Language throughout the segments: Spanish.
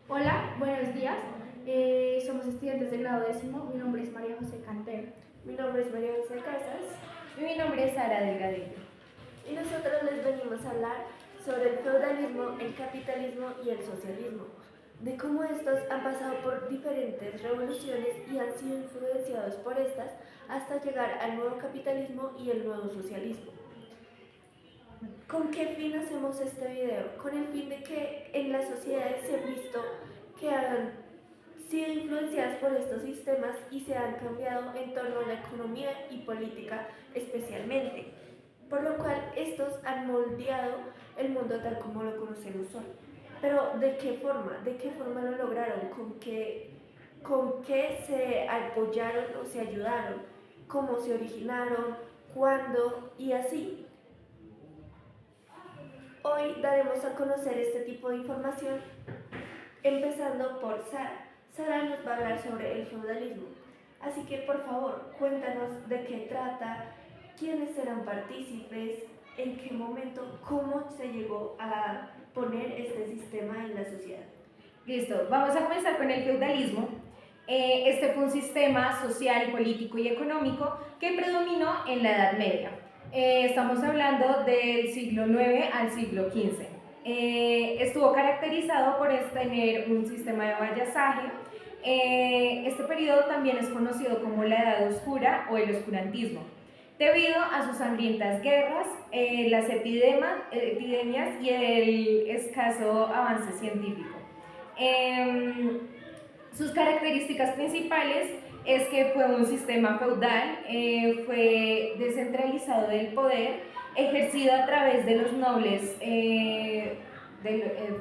Hola, buenos días. Somos estudiantes de grado décimo. Mi nombre es María José Cantero. Mi nombre es María José Casas Y mi nombre es Sara Delgadillo. y nosotros les venimos a hablar sobre el feudalismo, el capitalismo y el socialismo, de cómo estos han pasado por diferentes revoluciones y han sido influenciados por estas hasta llegar al nuevo capitalismo y el nuevo socialismo. ¿Con qué fin hacemos este video? Con el fin de que en las sociedades se ha visto que han sido influenciadas por estos sistemas y se han cambiado en torno a la economía y política especialmente, por lo cual estos han moldeado el mundo tal como lo conocemos hoy. Pero ¿de qué forma? ¿De qué forma lo lograron? Con qué se apoyaron o se ayudaron? ¿Cómo se originaron? ¿Cuándo? Y así. Hoy daremos a conocer este tipo de información empezando por Sara. Sara nos va a hablar sobre el feudalismo. Así que por favor, cuéntanos de qué trata, quiénes serán partícipes, en qué momento, cómo se llegó a poner este sistema en la sociedad. Listo, vamos a comenzar con el feudalismo. Este fue un sistema social, político y económico que predominó en la Edad Media. Estamos hablando del siglo IX al siglo XV. Estuvo caracterizado por tener un sistema de vallazaje. Este periodo también es conocido como la Edad Oscura o el oscurantismo, debido a sus sangrientas guerras, las epidemias y el escaso avance científico. Sus características principales es que fue un sistema feudal, fue descentralizado del poder, ejercido a través de los nobles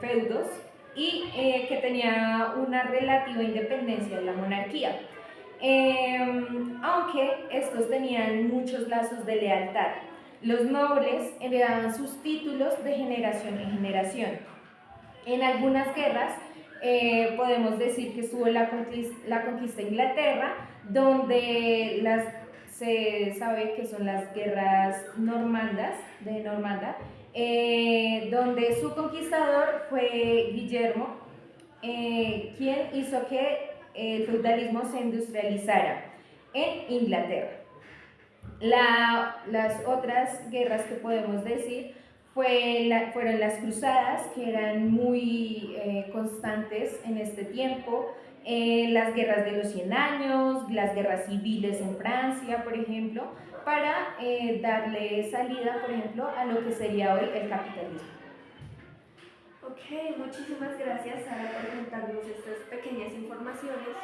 feudos y que tenía una relativa independencia de la monarquía. Aunque estos tenían muchos lazos de lealtad. Los nobles heredaban sus títulos de generación en generación. En algunas guerras podemos decir que estuvo la conquista de Inglaterra, donde se sabe que son las guerras de Normanda, donde su conquistador fue Guillermo, quien hizo que el feudalismo se industrializara en Inglaterra. Las otras guerras que podemos decir fueron las cruzadas, que eran muy constantes en este tiempo, las guerras de los 100 años, las guerras civiles en Francia, por ejemplo, para darle salida, por ejemplo, a lo que sería hoy el capitalismo. Ok, muchísimas gracias Sara por contarnos estas pequeñas informaciones.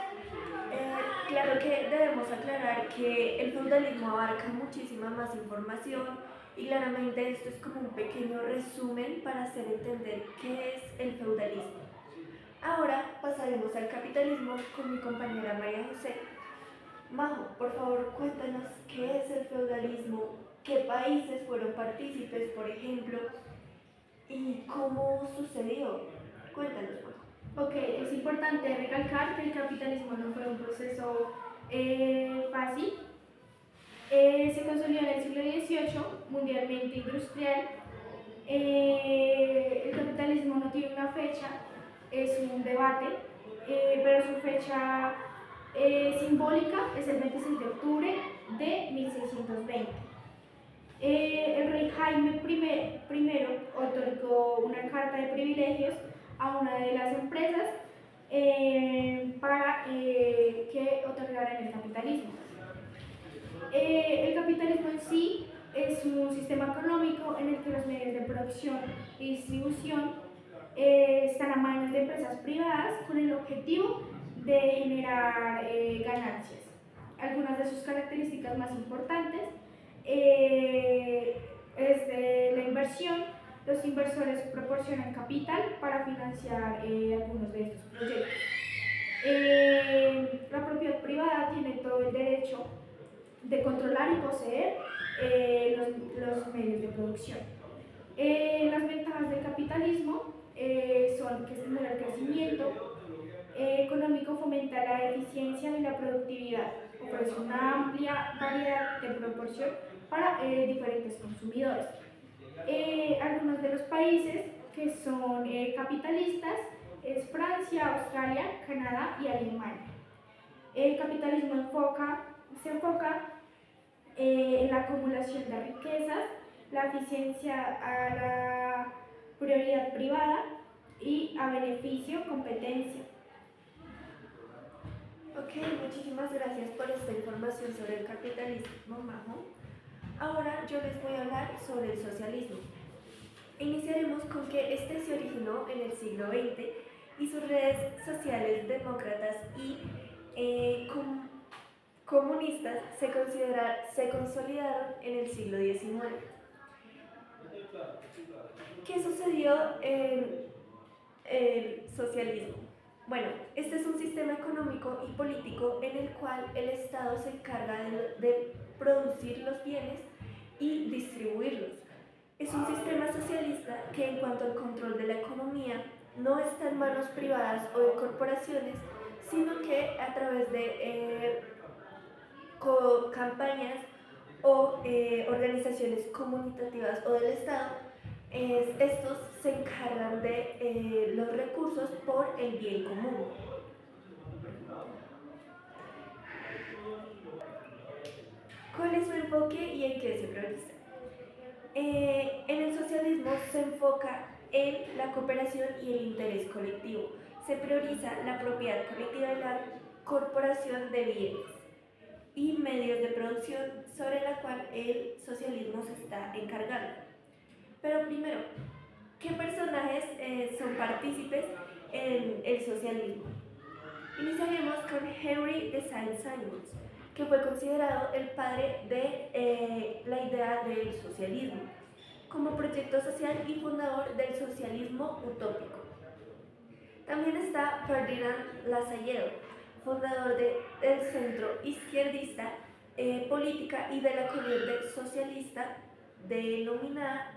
Claro que debemos aclarar que el feudalismo abarca muchísima más información y claramente esto es como un pequeño resumen para hacer entender qué es el feudalismo. Ahora pasaremos al capitalismo con mi compañera María José. Majo, por favor cuéntanos qué es el feudalismo, qué países fueron partícipes, por ejemplo, y cómo sucedió. Cuéntanos, Majo. Ok, es importante recalcar que el capitalismo no fue un proceso fácil. Se consolidó en el siglo XVIII, mundialmente industrial. El capitalismo no tiene una fecha, es un debate, pero su fecha simbólica es el 26 de octubre de 1620. El rey Jaime I otorgó una carta de privilegios a una de las empresas para que otorgaran el capitalismo. El capitalismo en sí es un sistema económico en el que los medios de producción y distribución están a manos de empresas privadas con el objetivo de generar ganancias. Algunas de sus características más importantes es de la inversión. Los inversores proporcionan capital para financiar algunos de estos proyectos. La propiedad privada tiene todo el derecho de controlar y poseer los medios de producción. Las ventajas del capitalismo son que estimula el crecimiento económico, fomenta la eficiencia y la productividad, ofrece una amplia variedad de proporción para diferentes consumidores. Algunos de los países que son capitalistas es Francia, Australia, Canadá y Alemania. El capitalismo se enfoca en la acumulación de riquezas, la eficiencia a la prioridad privada y a beneficio competencia. Ok, muchísimas gracias por esta información sobre el capitalismo, Majo. Ahora yo les voy a hablar sobre el socialismo. Iniciaremos con que este se originó en el siglo XX y sus redes sociales demócratas y comunistas se consolidaron en el siglo XIX. ¿Qué sucedió en el socialismo? Bueno, este es un sistema económico y político en el cual el Estado se encarga de producir los bienes y distribuirlos. Es un sistema socialista que en cuanto al control de la economía no está en manos privadas o de corporaciones, sino que a través de campañas o organizaciones comunitativas o del Estado, estos se encargan de los recursos por el bien común. ¿Cuál es su enfoque y en qué se prioriza? En el socialismo se enfoca en la cooperación y el interés colectivo. Se prioriza la propiedad colectiva y la corporación de bienes y medios de producción sobre la cual el socialismo se está encargando. Pero primero, ¿qué personajes son partícipes en el socialismo? Iniciaremos con Henry de Saint-Simons, que fue considerado el padre de la idea del socialismo, como proyecto social y fundador del socialismo utópico. También está Ferdinand Lassalle, fundador del centro izquierdista política y de la corriente socialista denominada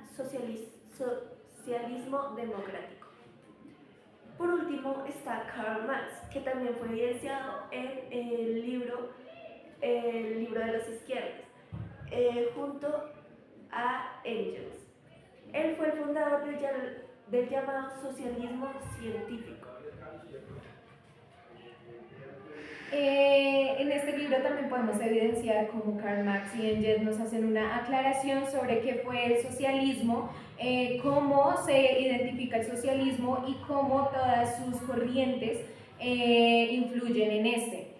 socialismo democrático. Por último está Karl Marx, que también fue evidenciado en el libro de los izquierdos, junto a Engels. Él fue el fundador del llamado socialismo científico. En este libro también podemos evidenciar cómo Karl Marx y Engels nos hacen una aclaración sobre qué fue el socialismo, cómo se identifica el socialismo y cómo todas sus corrientes influyen en este.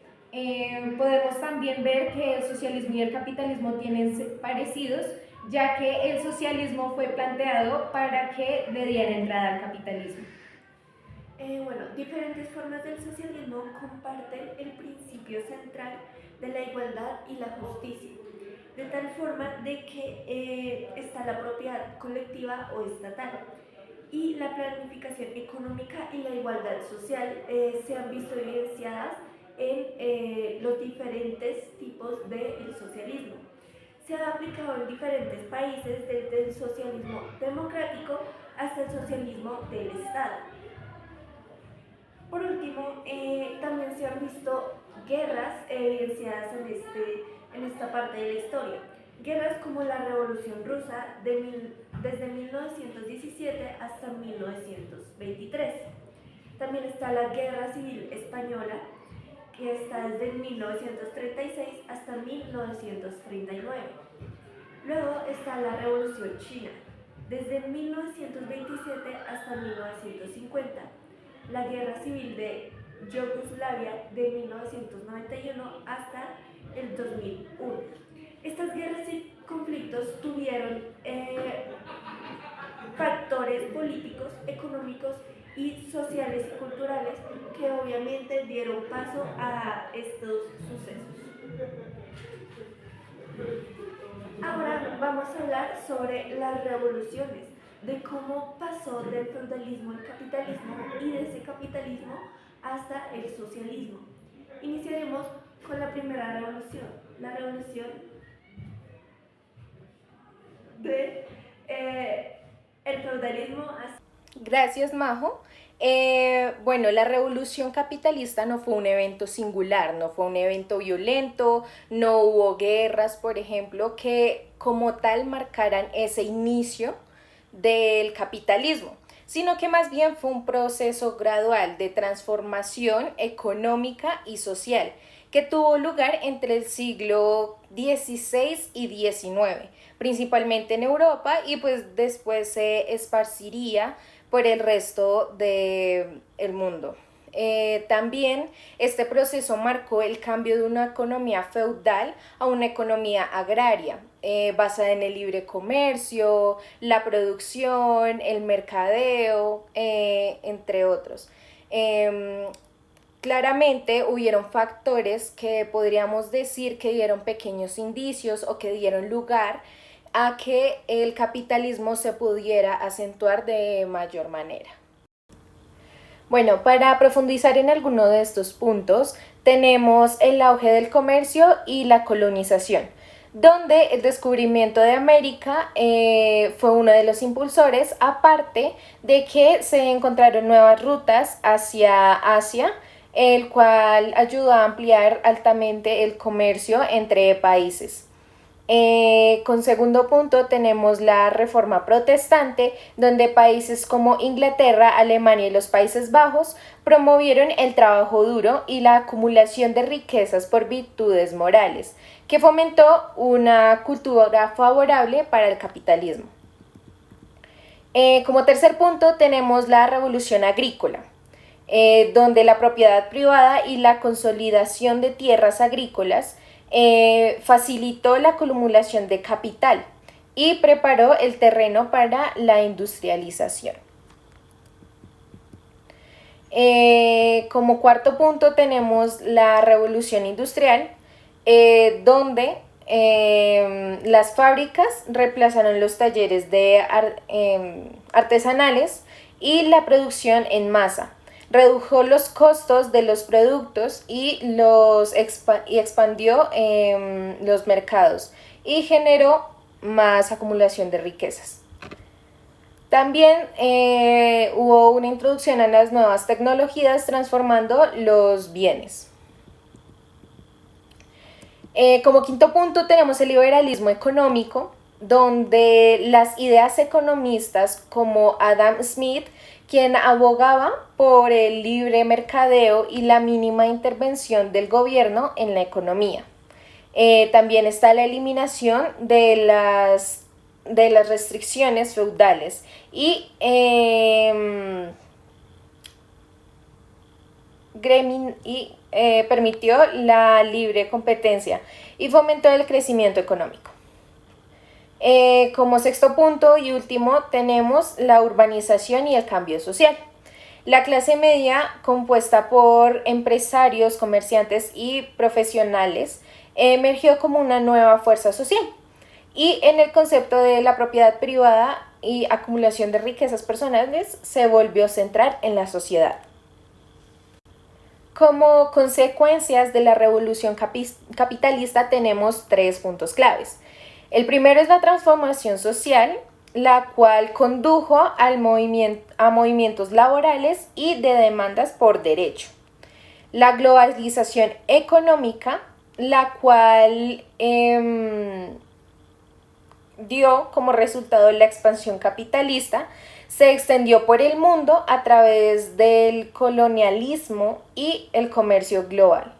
Podemos también ver que el socialismo y el capitalismo tienen parecidos, ya que el socialismo fue planteado para que le diera entrada al capitalismo. Diferentes formas del socialismo comparten el principio central de la igualdad y la justicia, de tal forma de que está la propiedad colectiva o estatal y la planificación económica y la igualdad social se han visto evidenciadas en los diferentes tipos del socialismo. Se ha aplicado en diferentes países desde el socialismo democrático hasta el socialismo del Estado. Por último, también se han visto guerras evidenciadas en esta parte de la historia. Guerras como la Revolución Rusa desde 1917 hasta 1923. También está la Guerra Civil Española, que está desde 1936 hasta 1939. Luego está la Revolución China, desde 1927 hasta 1950. La Guerra Civil de Yugoslavia de 1991 hasta el 2001. Estas guerras y conflictos tuvieron factores políticos, económicos y sociales y culturales que obviamente dieron paso a estos sucesos. Ahora vamos a hablar sobre las revoluciones, de cómo pasó del feudalismo al capitalismo y de ese capitalismo hasta el socialismo. Iniciaremos con la primera revolución, la revolución de el feudalismo hasta... Gracias, Majo. Bueno, la revolución capitalista no fue un evento singular, no fue un evento violento, no hubo guerras, por ejemplo, que como tal marcaran ese inicio del capitalismo, sino que más bien fue un proceso gradual de transformación económica y social que tuvo lugar entre el siglo XVI y XIX, principalmente en Europa, y pues después se esparciría por el resto del mundo. También este proceso marcó el cambio de una economía feudal a una economía agraria, basada en el libre comercio, la producción, el mercadeo, entre otros. Claramente hubieron factores que podríamos decir que dieron pequeños indicios o que dieron lugar a que el capitalismo se pudiera acentuar de mayor manera. Bueno, para profundizar en alguno de estos puntos, tenemos el auge del comercio y la colonización, donde el descubrimiento de América fue uno de los impulsores, aparte de que se encontraron nuevas rutas hacia Asia, el cual ayudó a ampliar altamente el comercio entre países. Con segundo punto tenemos la Reforma Protestante, donde países como Inglaterra, Alemania y los Países Bajos promovieron el trabajo duro y la acumulación de riquezas por virtudes morales, que fomentó una cultura favorable para el capitalismo. Como tercer punto tenemos la Revolución Agrícola, donde la propiedad privada y la consolidación de tierras agrícolas facilitó la acumulación de capital y preparó el terreno para la industrialización. Como cuarto punto tenemos la revolución industrial, donde las fábricas reemplazaron los talleres artesanales y la producción en masa. Redujo los costos de los productos y expandió los mercados y generó más acumulación de riquezas. También hubo una introducción a las nuevas tecnologías transformando los bienes. Como quinto punto tenemos el liberalismo económico, donde las ideas economistas como Adam Smith, quien abogaba por el libre mercadeo y la mínima intervención del gobierno en la economía. También está la eliminación de las restricciones feudales y permitió la libre competencia y fomentó el crecimiento económico. Como sexto punto y último tenemos la urbanización y el cambio social. La clase media, compuesta por empresarios, comerciantes y profesionales, emergió como una nueva fuerza social. Y en el concepto de la propiedad privada y acumulación de riquezas personales se volvió a centrar en la sociedad. Como consecuencias de la revolución capitalista tenemos 3 puntos claves. El primero es la transformación social, la cual condujo a movimientos laborales y de demandas por derecho. La globalización económica, la cual dio como resultado la expansión capitalista, se extendió por el mundo a través del colonialismo y el comercio global.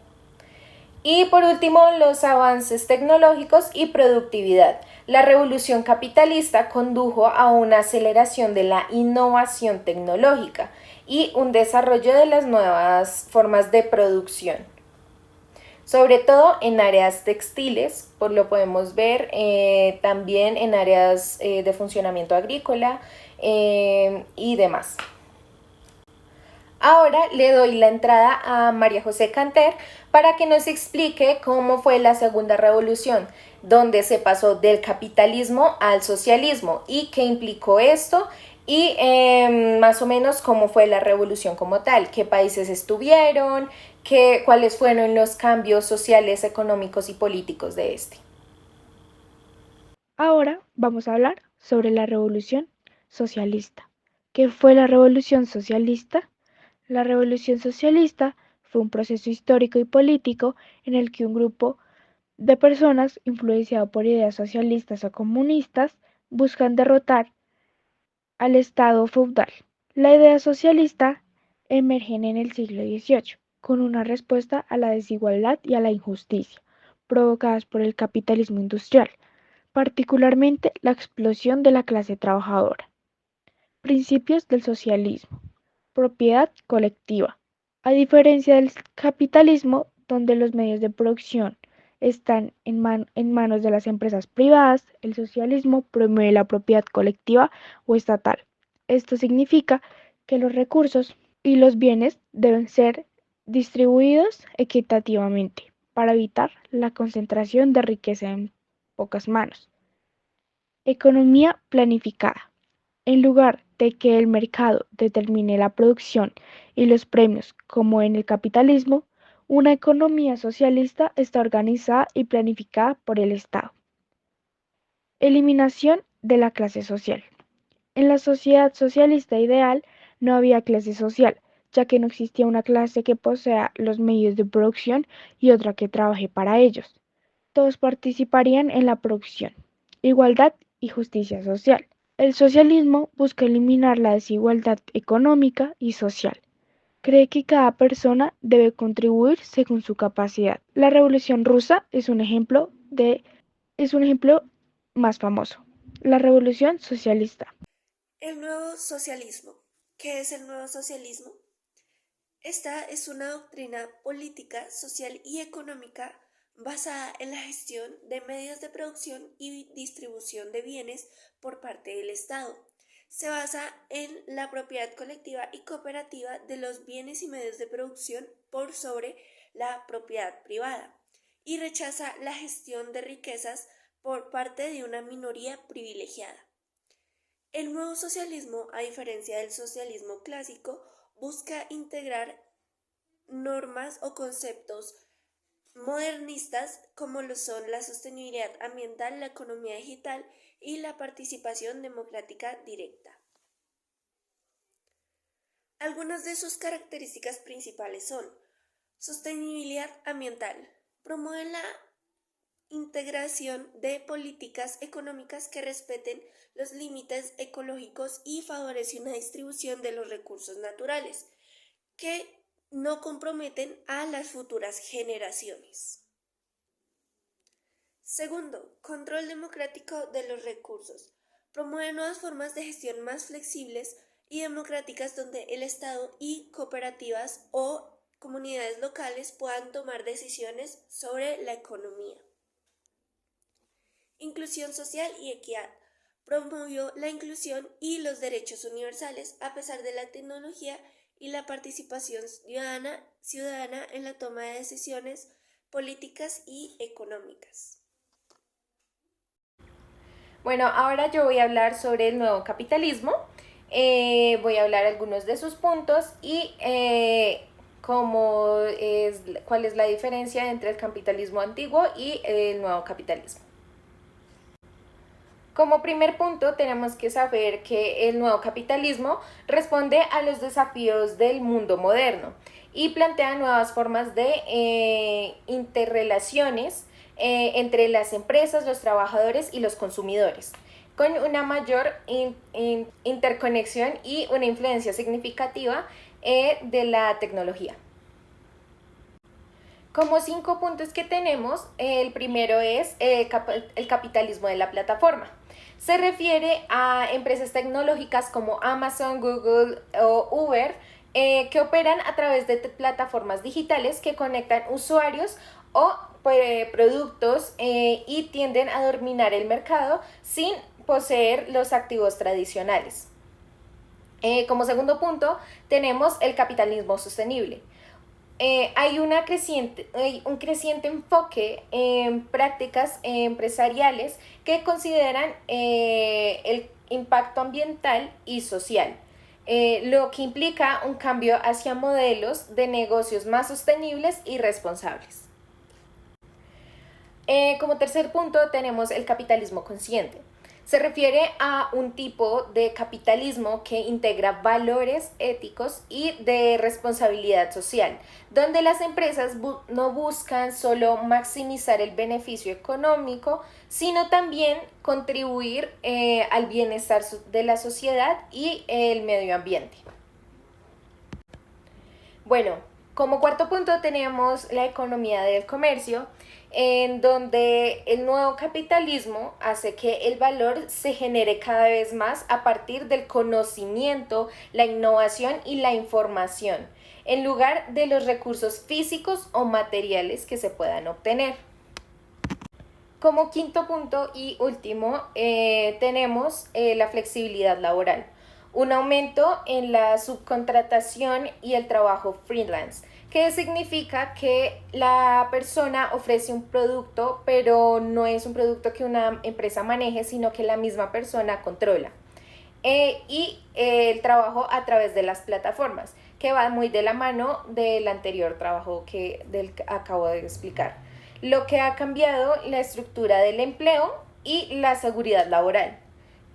Y por último, los avances tecnológicos y productividad. La revolución capitalista condujo a una aceleración de la innovación tecnológica y un desarrollo de las nuevas formas de producción, sobre todo en áreas textiles, pues lo podemos ver también en áreas de funcionamiento agrícola y demás. Ahora le doy la entrada a María José Canter para que nos explique cómo fue la segunda revolución, donde se pasó del capitalismo al socialismo y qué implicó esto y más o menos cómo fue la revolución como tal, qué países estuvieron, cuáles fueron los cambios sociales, económicos y políticos de este. Ahora vamos a hablar sobre la revolución socialista. ¿Qué fue la revolución socialista? La revolución socialista fue un proceso histórico y político en el que un grupo de personas influenciado por ideas socialistas o comunistas buscan derrotar al Estado feudal. La idea socialista emerge en el siglo XVIII con una respuesta a la desigualdad y a la injusticia provocadas por el capitalismo industrial, particularmente la explosión de la clase trabajadora. Principios del socialismo. Propiedad colectiva. A diferencia del capitalismo, donde los medios de producción están en manos de las empresas privadas, el socialismo promueve la propiedad colectiva o estatal. Esto significa que los recursos y los bienes deben ser distribuidos equitativamente para evitar la concentración de riqueza en pocas manos. Economía planificada. En lugar de que el mercado determine la producción y los premios como en el capitalismo, una economía socialista está organizada y planificada por el Estado. Eliminación de la clase social. En la sociedad socialista ideal no había clase social, ya que no existía una clase que posea los medios de producción y otra que trabaje para ellos. Todos participarían en la producción, igualdad y justicia social. El socialismo busca eliminar la desigualdad económica y social. Cree que cada persona debe contribuir según su capacidad. La Revolución Rusa es un ejemplo más famoso. La Revolución Socialista. El nuevo socialismo. ¿Qué es el nuevo socialismo? Esta es una doctrina política, social y económica basada en la gestión de medios de producción y distribución de bienes por parte del Estado. Se basa en la propiedad colectiva y cooperativa de los bienes y medios de producción por sobre la propiedad privada y rechaza la gestión de riquezas por parte de una minoría privilegiada. El nuevo socialismo, a diferencia del socialismo clásico, busca integrar normas o conceptos modernistas como lo son la sostenibilidad ambiental, la economía digital y la participación democrática directa. Algunas de sus características principales son sostenibilidad ambiental. Promueve la integración de políticas económicas que respeten los límites ecológicos y favorece una distribución de los recursos naturales que no comprometen a las futuras generaciones. Segundo, control democrático de los recursos. Promueve nuevas formas de gestión más flexibles y democráticas donde el Estado y cooperativas o comunidades locales puedan tomar decisiones sobre la economía. Inclusión social y equidad. Promovió la inclusión y los derechos universales a pesar de la tecnología y la participación ciudadana en la toma de decisiones políticas y económicas. Bueno, ahora yo voy a hablar sobre el nuevo capitalismo. Voy a hablar algunos de sus puntos y cuál es la diferencia entre el capitalismo antiguo y el nuevo capitalismo. Como primer punto, tenemos que saber que el nuevo capitalismo responde a los desafíos del mundo moderno y plantea nuevas formas de interrelaciones entre las empresas, los trabajadores y los consumidores, con una mayor interconexión y una influencia significativa de la tecnología. Como 5 puntos que tenemos, el primero es el capitalismo de la plataforma. Se refiere a empresas tecnológicas como Amazon, Google o Uber que operan a través de plataformas digitales que conectan usuarios o productos y tienden a dominar el mercado sin poseer los activos tradicionales. Como segundo punto, tenemos el capitalismo sostenible. Hay un creciente enfoque en prácticas empresariales que consideran el impacto ambiental y social, lo que implica un cambio hacia modelos de negocios más sostenibles y responsables. Como tercer punto tenemos el capitalismo consciente. Se refiere a un tipo de capitalismo que integra valores éticos y de responsabilidad social, donde las empresas no buscan solo maximizar el beneficio económico, sino también contribuir al bienestar de la sociedad y el medio ambiente. Bueno, como cuarto punto tenemos la economía del comercio, en donde el nuevo capitalismo hace que el valor se genere cada vez más a partir del conocimiento, la innovación y la información, en lugar de los recursos físicos o materiales que se puedan obtener. Como quinto punto y último, tenemos la flexibilidad laboral, un aumento en la subcontratación y el trabajo freelance, que significa que la persona ofrece un producto, pero no es un producto que una empresa maneje, sino que la misma persona controla. El trabajo a través de las plataformas, que va muy de la mano del anterior trabajo del que acabo de explicar, lo que ha cambiado la estructura del empleo y la seguridad laboral.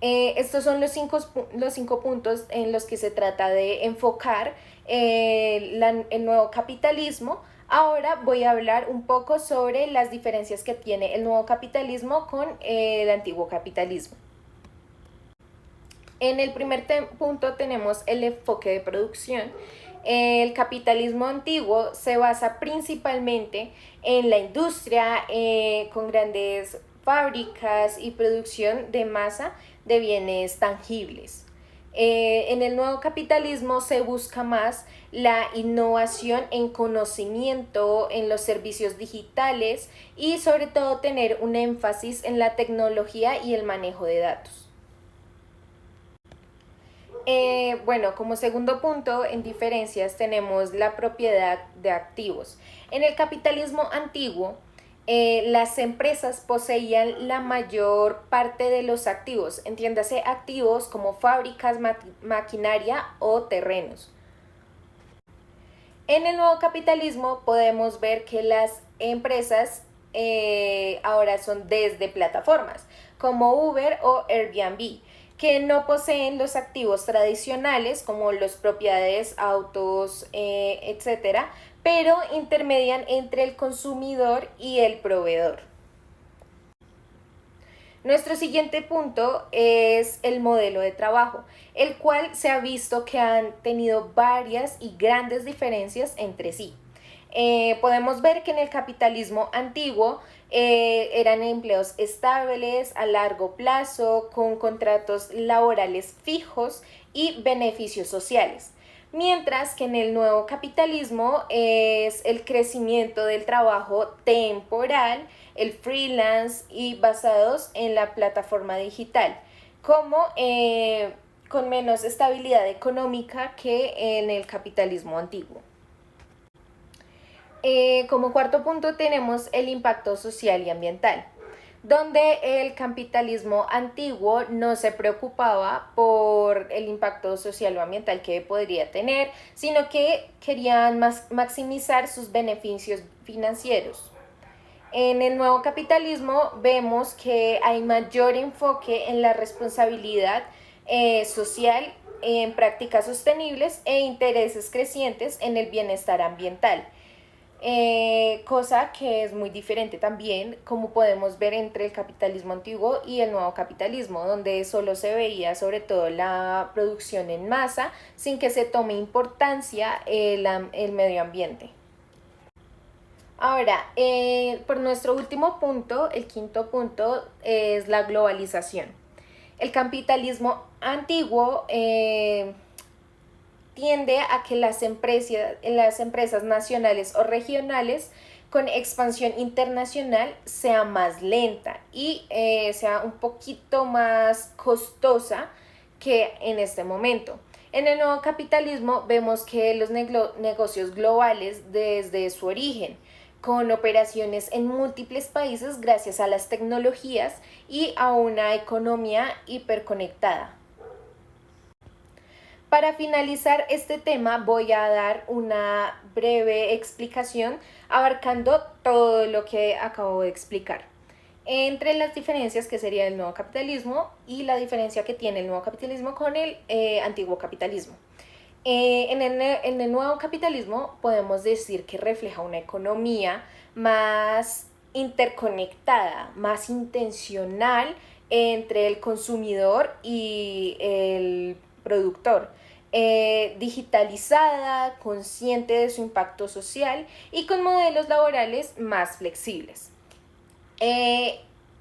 Estos son los cinco puntos en los que se trata de enfocar el nuevo capitalismo. Ahora voy a hablar un poco sobre las diferencias que tiene el nuevo capitalismo con el antiguo capitalismo. En el primer punto tenemos el enfoque de producción. El capitalismo antiguo se basa principalmente en la industria, con grandes fábricas y producción de masa de bienes tangibles. En el nuevo capitalismo se busca más la innovación en conocimiento, en los servicios digitales y sobre todo tener un énfasis en la tecnología y el manejo de datos. Bueno, como segundo punto en diferencias tenemos la propiedad de activos. En el capitalismo antiguo, las empresas poseían la mayor parte de los activos, entiéndase activos como fábricas, maquinaria o terrenos. En el nuevo capitalismo podemos ver que las empresas ahora son desde plataformas como Uber o Airbnb, que no poseen los activos tradicionales como las propiedades, autos, etcétera, pero intermedian entre el consumidor y el proveedor. Nuestro siguiente punto es el modelo de trabajo, el cual se ha visto que han tenido varias y grandes diferencias entre sí. Podemos ver que en el capitalismo antiguo eran empleos estables a largo plazo, con contratos laborales fijos y beneficios sociales. Mientras que en el nuevo capitalismo es el crecimiento del trabajo temporal, el freelance y basados en la plataforma digital, como con menos estabilidad económica que en el capitalismo antiguo. Como cuarto punto tenemos el impacto social y ambiental, donde el capitalismo antiguo no se preocupaba por el impacto social o ambiental que podría tener, sino que querían maximizar sus beneficios financieros. En el nuevo capitalismo vemos que hay mayor enfoque en la responsabilidad social, en prácticas sostenibles e intereses crecientes en el bienestar ambiental. Cosa que es muy diferente también, como podemos ver entre el capitalismo antiguo y el nuevo capitalismo, donde solo se veía sobre todo la producción en masa sin que se tome importancia el medio ambiente. Ahora, por nuestro último punto, el quinto punto, es la globalización. El capitalismo antiguo tiende a que las empresas nacionales o regionales con expansión internacional sea más lenta y sea un poquito más costosa que en este momento. En el nuevo capitalismo vemos que los negocios globales desde su origen, con operaciones en múltiples países gracias a las tecnologías y a una economía hiperconectada. Para finalizar este tema voy a dar una breve explicación abarcando todo lo que acabo de explicar. Entre las diferencias que sería el nuevo capitalismo y la diferencia que tiene el nuevo capitalismo con el antiguo capitalismo. En el nuevo capitalismo podemos decir que refleja una economía más interconectada, más intencional entre el consumidor y el productor. digitalizada, consciente de su impacto social y con modelos laborales más flexibles.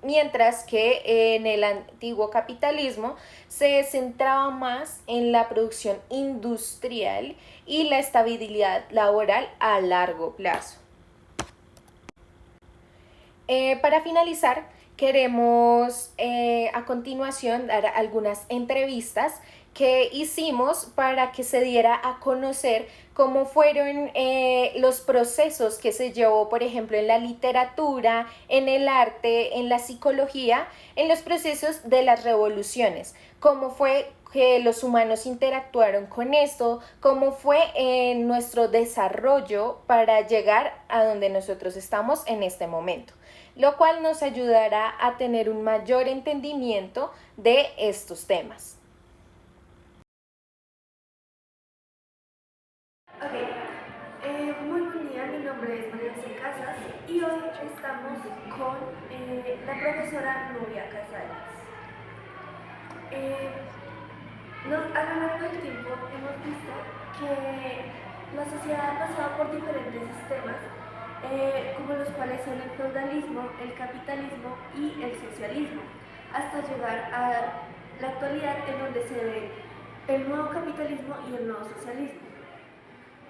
Mientras que en el antiguo capitalismo se centraba más en la producción industrial y la estabilidad laboral a largo plazo. Para finalizar, queremos a continuación dar algunas entrevistas que hicimos para que se diera a conocer cómo fueron los procesos que se llevó, por ejemplo, en la literatura, en el arte, en la psicología, en los procesos de las revoluciones, cómo fue que los humanos interactuaron con esto, cómo fue nuestro desarrollo para llegar a donde nosotros estamos en este momento, lo cual nos ayudará a tener un mayor entendimiento de estos temas. Muy buen día, mi nombre es María José Casas y hoy estamos con la profesora Nubia Casares. A lo largo del tiempo hemos visto que la sociedad ha pasado por diferentes sistemas, como los cuales son el feudalismo, el capitalismo y el socialismo, hasta llegar a la actualidad en donde se ve el nuevo capitalismo y el nuevo socialismo.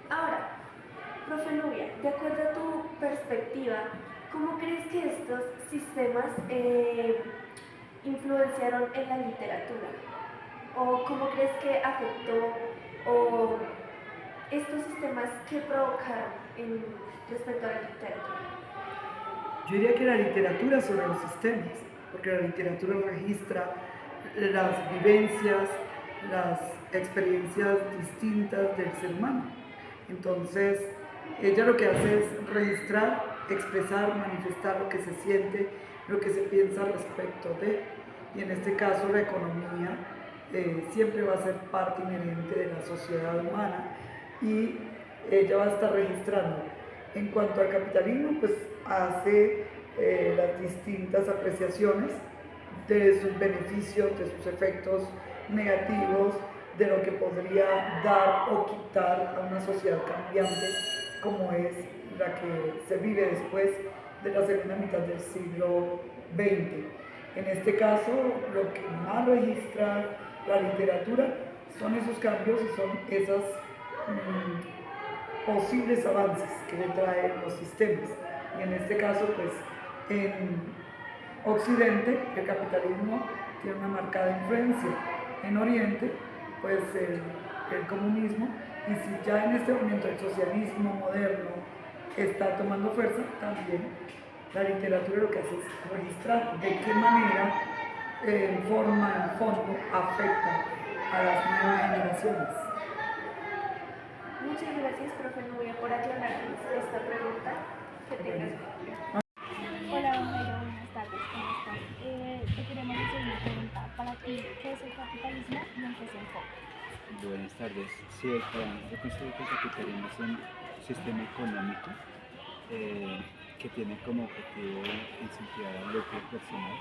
Ahora, profe Nubia, de acuerdo a tu perspectiva, ¿cómo crees que estos sistemas influenciaron en la literatura? ¿O cómo crees que afectó o estos sistemas que provocaron respecto a la literatura? Yo diría que la literatura sobre los sistemas, porque la literatura registra las vivencias, las experiencias distintas del ser humano. Entonces, ella lo que hace es registrar, expresar, manifestar lo que se siente, lo que se piensa respecto de, y en este caso la economía siempre va a ser parte inherente de la sociedad humana y ella va a estar registrando. En cuanto al capitalismo, pues hace las distintas apreciaciones de sus beneficios, de sus efectos negativos, de lo que podría dar o quitar a una sociedad cambiante como es la que se vive después de la segunda mitad del siglo XX. En este caso, lo que más registra la literatura son esos cambios y son esos posibles avances que le traen los sistemas. Y en este caso, pues, en Occidente, el capitalismo tiene una marcada influencia. En Oriente, pues el comunismo, y si ya en este momento el socialismo moderno está tomando fuerza, también la literatura lo que hace es registrar de qué manera, en forma, en fondo, afecta a las nuevas generaciones. Muchas gracias, profe Nubia, por aclararnos esta pregunta. Que tengas. Hola, buenas tardes, ¿cómo están? Te queremos hacer una pregunta. Para ti, ¿qué es el capitalismo y en qué se enfoca? Buenas tardes. Sí, yo considero que el capitalismo es un sistema económico que tiene como objetivo incentivar al lucro personal,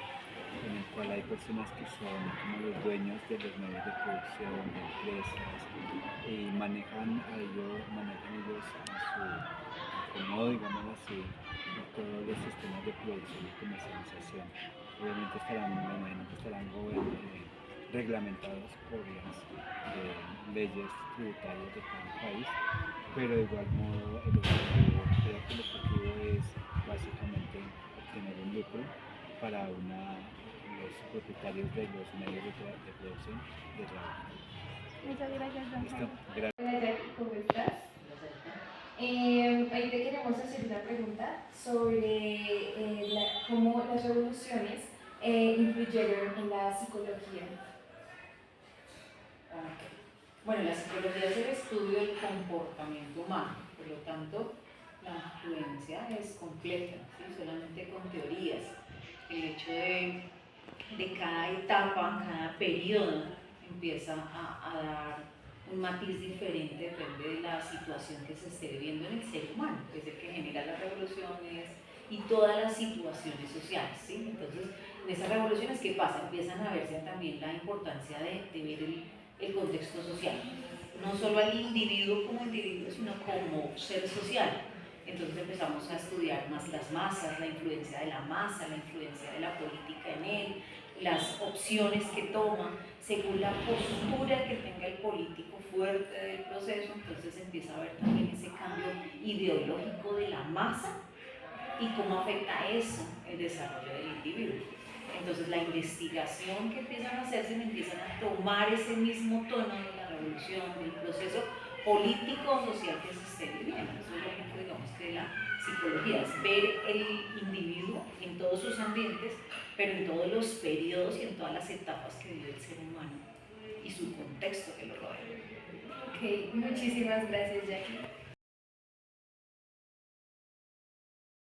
en el cual hay personas que son como los dueños de los medios de producción, de empresas, y manejan ellos a su modo, digamos así, todos los sistemas de producción y comercialización. Obviamente estarán reglamentados por las leyes tributarias de cada país, pero de igual modo creo que el objetivo es básicamente obtener un lucro para los propietarios de los medios de producción de trabajo. Muchas gracias, don ¿Listo? Jaime. Hola, ¿cómo estás? Ahí te queremos hacer una pregunta sobre cómo las revoluciones influyeron en la psicología. Bueno, la psicología es el estudio del comportamiento humano, por lo tanto, la influencia es completa, ¿sí? Solamente con teorías. El hecho de cada etapa, cada periodo, empieza a dar un matiz diferente, depende de la situación que se esté viviendo en el ser humano, que es el que genera las revoluciones y todas las situaciones sociales, ¿sí? Entonces, en esas revoluciones, ¿qué pasa? Empiezan a verse también la importancia de ver el contexto social. no solo al individuo como individuo, sino como ser social. Entonces empezamos a estudiar más las masas, la influencia de la masa, la influencia de la política en él, las opciones que toma, según la postura que tenga el político fuerte del proceso, entonces empieza a ver también ese cambio ideológico de la masa y cómo afecta eso el desarrollo del individuo. Entonces la investigación que empiezan a hacerse empiezan a tomar ese mismo tono de la revolución, del proceso político o social que se esté viviendo. Eso es lo que digamos que la psicología es ver el individuo en todos sus ambientes, pero en todos los periodos y en todas las etapas que vive el ser humano y su contexto que lo rodea. Ok, muchísimas gracias, Jackie.